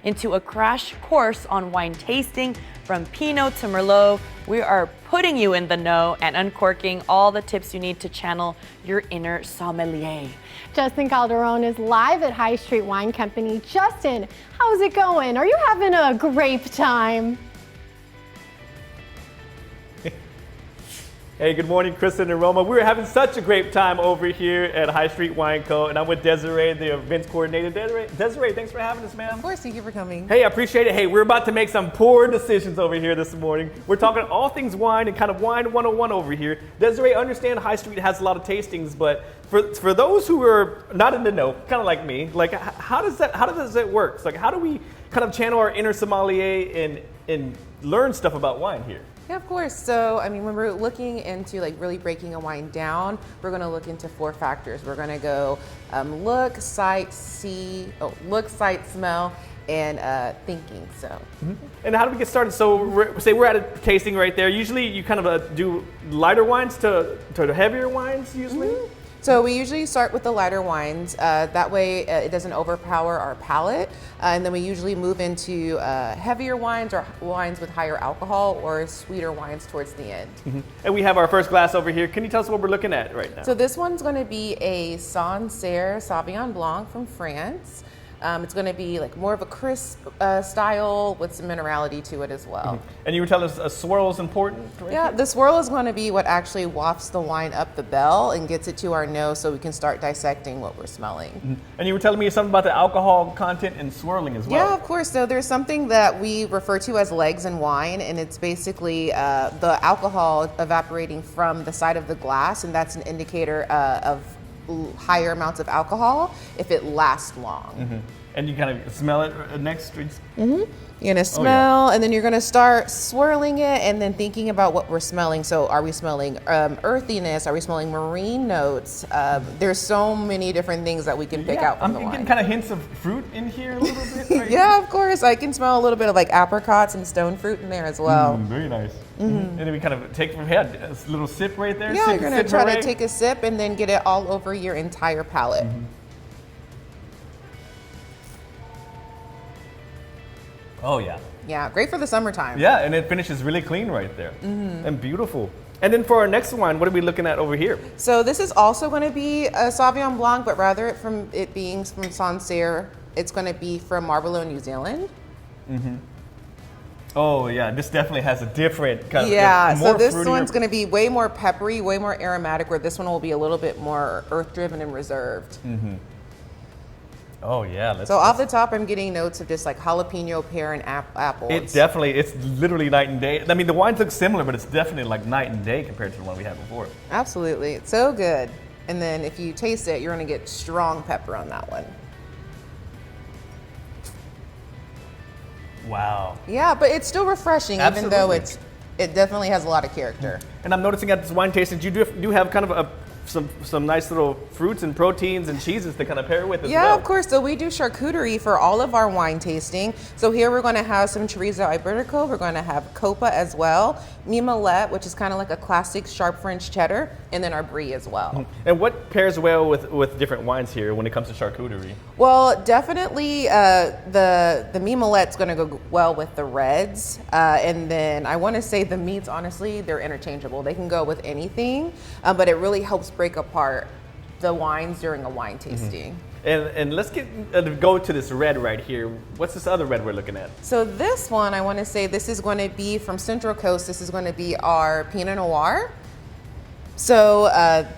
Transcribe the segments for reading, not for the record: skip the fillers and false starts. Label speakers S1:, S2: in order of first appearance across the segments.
S1: into a crash course on wine tasting from Pinot to Merlot. We are putting you in the know and uncorking all the tips you need to channel your inner sommelier.
S2: Justin Calderon is live at High Street Wine Company. Justin, how's it going? Are you having a grape time?
S3: Hey, good morning, Kristen and Roma. We're having such a great time over here at High Street Wine Co. And I'm with Desiree, the events coordinator. Desiree, thanks for having us, ma'am.
S4: Of course, thank you for coming.
S3: Hey, I appreciate it. Hey, we're about to make some poor decisions over here this morning. We're talking all things wine and kind of wine 101 over here. Desiree, I understand High Street has a lot of tastings, but for those who are not in the know, kind of like me, like how does that work? Like how do we kind of channel our inner sommelier and learn stuff about wine here?
S4: Yeah, of course. So, I mean, when we're looking into like really breaking a wine down, we're going to look into 4 factors. We're going to go look, sight, smell, and thinking. So.
S3: Mm-hmm. And how do we get started? So, say we're at a tasting right there. Usually, you kind of do lighter wines to heavier wines. Usually.
S4: Mm-hmm. So we usually start with the lighter wines. That way it doesn't overpower our palate. And then we usually move into heavier wines or wines with higher alcohol or sweeter wines towards the end.
S3: Mm-hmm. And we have our first glass over here. Can you tell us what we're looking at right now?
S4: So this one's going to be a Sancerre Sauvignon Blanc from France. It's going to be like more of a crisp style with some minerality to it as well.
S3: Mm-hmm. And you were telling us a swirl is important? Right
S4: Yeah,
S3: here?
S4: the swirl is going to be what actually wafts the wine up the bell and gets it to our nose so we can start dissecting what we're smelling.
S3: Mm-hmm. And you were telling me something about the alcohol content and swirling as well.
S4: Yeah, of course. So there's something that we refer to as legs in wine, and it's basically the alcohol evaporating from the side of the glass, and that's an indicator of higher amounts of alcohol if it lasts long.
S3: Mm-hmm. And you kind of smell it next?
S4: Mm-hmm. You're gonna smell, and then you're gonna start swirling it, and then thinking about what we're smelling. So, are we smelling earthiness? Are we smelling marine notes? There's so many different things that we can pick out from the wine.
S3: I'm getting kind of hints of fruit in here a little bit. Right?
S4: Yeah, of course. I can smell a little bit of like apricots and stone fruit in there as well.
S3: Very nice. Mm-hmm. And then we kind of take from here a little sip right there.
S4: Yeah,
S3: sip,
S4: you're gonna try to take a sip and then get it all over your entire palate.
S3: Mm-hmm. Oh yeah.
S4: Yeah, great for the summertime.
S3: Yeah, and it finishes really clean right there. Mm-hmm. And beautiful. And then for our next wine, what are we looking at over here?
S4: So this is also going to be a Sauvignon Blanc, but rather from it being from Sancerre, it's going to be from Marlborough, New Zealand.
S3: Mm-hmm. Oh yeah, this definitely has a different kind of
S4: so this
S3: fruitier.
S4: one's going to be way more peppery, way more aromatic, where this one will be a little bit more earth-driven and reserved.
S3: Mm-hmm. Oh yeah.
S4: So off the top, I'm getting notes of just like jalapeno, pear, and apples.
S3: It's literally night and day. I mean, the wines look similar, but it's definitely like night and day compared to the one we had before.
S4: Absolutely, it's so good. And then if you taste it, you're going to get strong pepper on that one.
S3: Wow.
S4: Yeah, but it's still refreshing,
S3: Absolutely.
S4: even though it definitely has a lot of character.
S3: And I'm noticing at this wine tasting, you do have kind of some nice little fruits and proteins and cheeses to kind of pair with as well.
S4: Yeah, of course. So we do charcuterie for all of our wine tasting. So here we're going to have some chorizo iberico. We're going to have copa as well, mimolette, which is kind of like a classic sharp French cheddar, and then our brie as well.
S3: And what pairs well with different wines here when it comes to charcuterie?
S4: Well, definitely the mimolette's going to go well with the reds. And then I want to say the meats, honestly, they're interchangeable. They can go with anything, but it really helps break apart the wines during a wine tasting.
S3: Mm-hmm. And let's go to this red right here. What's this other red we're looking at?
S4: So this one, I want to say this is going to be from Central Coast. This is going to be our Pinot Noir. So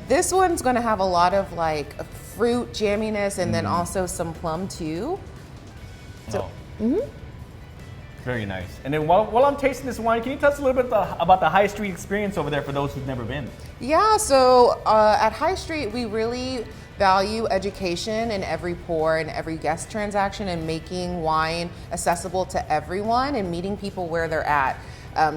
S4: this one's going to have a lot of like fruit jamminess and then also some plum too. So,
S3: Very nice. And then while I'm tasting this wine, can you tell us a little bit about the High Street experience over there for those who've never been?
S4: Yeah, so at High Street, we really value education in every pour and every guest transaction and making wine accessible to everyone and meeting people where they're at.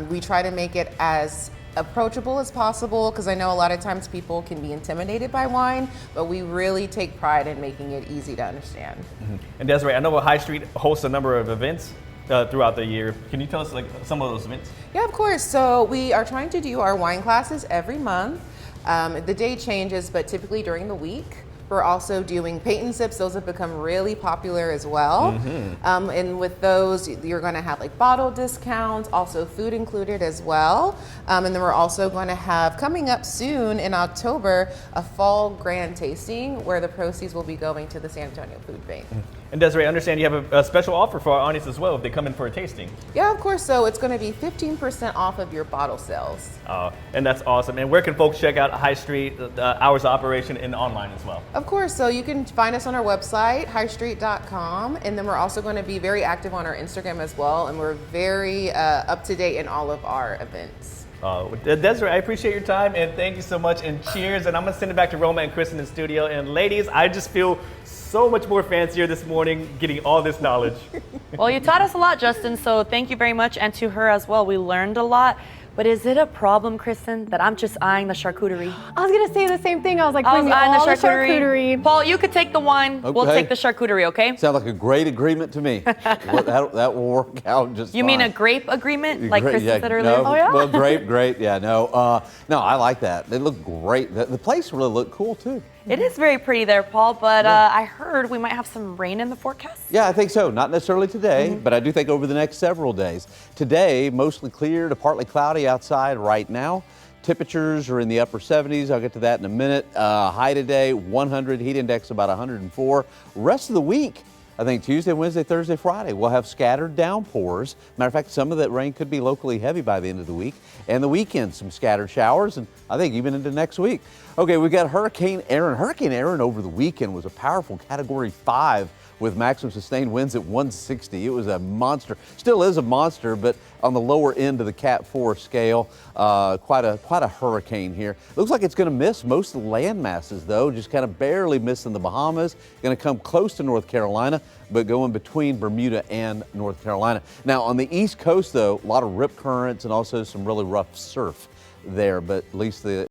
S4: We try to make it as approachable as possible because I know a lot of times people can be intimidated by wine, but we really take pride in making it easy to understand.
S3: Mm-hmm. And Desiree, I know High Street hosts a number of events throughout the year. Can you tell us like some of those events?
S4: Yeah, of course. So we are trying to do our wine classes every month. The day changes, but typically during the week. We're also doing paint and sips. Those have become really popular as well. And with those, you're going to have like bottle discounts, also food included as well. And then we're also going to have, coming up soon in October, a fall grand tasting where the proceeds will be going to the San Antonio Food Bank.
S3: And Desiree, I understand you have a special offer for our audience as well if they come in for a tasting.
S4: Yeah, of course. So it's going to be 15% off of your bottle sales.
S3: And that's awesome. And where can folks check out High Street, hours of operation, and online as well?
S4: Of course. So you can find us on our website, highstreet.com. And then we're also going to be very active on our Instagram as well. And we're very up to date in all of our events.
S3: Desiree, I appreciate your time and thank you so much and cheers. And I'm going to send it back to Roma and Kristen in the studio. And ladies, I just feel so much more fancier this morning getting all this knowledge.
S1: Well, you taught us a lot, Justin, so thank you very much. And to her as well, we learned a lot. But is it a problem, Kristen, that I'm just eyeing the charcuterie?
S2: I was gonna say the same thing. I was like,
S1: I was
S2: bring me
S1: eyeing
S2: all
S1: the
S2: the charcuterie.
S1: Paul, you could take the wine. We'll
S5: Okay.
S1: take the charcuterie, okay?
S5: Sounds like a great agreement to me. that will work out just
S1: You
S5: fine.
S1: mean a grape agreement, like
S5: Great,
S1: Kristen
S5: yeah,
S1: said earlier?
S5: No,
S2: Oh, yeah?
S5: Well, great, yeah, no. No, I like that. They look great. The place really looked cool, too.
S1: It is very pretty there, Paul, but I heard we might have some rain in the forecast.
S5: Yeah, I think so. Not necessarily today,
S1: Mm-hmm.
S5: but I do think over the next several days. Today, mostly clear to partly cloudy outside right now. Temperatures are in the upper 70s. I'll get to that in a minute. High today, 100. Heat index about 104. Rest of the week, I think Tuesday, Wednesday, Thursday, Friday, we'll have scattered downpours. Matter of fact, some of that rain could be locally heavy by the end of the week. And the weekend, some scattered showers, and I think even into next week. Okay, we got Hurricane Erin. Hurricane Erin over the weekend was a powerful Category 5 with maximum sustained winds at 160. It was a monster, still is a monster, but on the lower end of the Cat 4 scale. Quite a hurricane here. Looks like it's going to miss most of the land masses, though, just kind of barely missing the Bahamas. Going to come close to North Carolina, but going between Bermuda and North Carolina. Now, on the East Coast, though, a lot of rip currents and also some really rough surf there, but at least the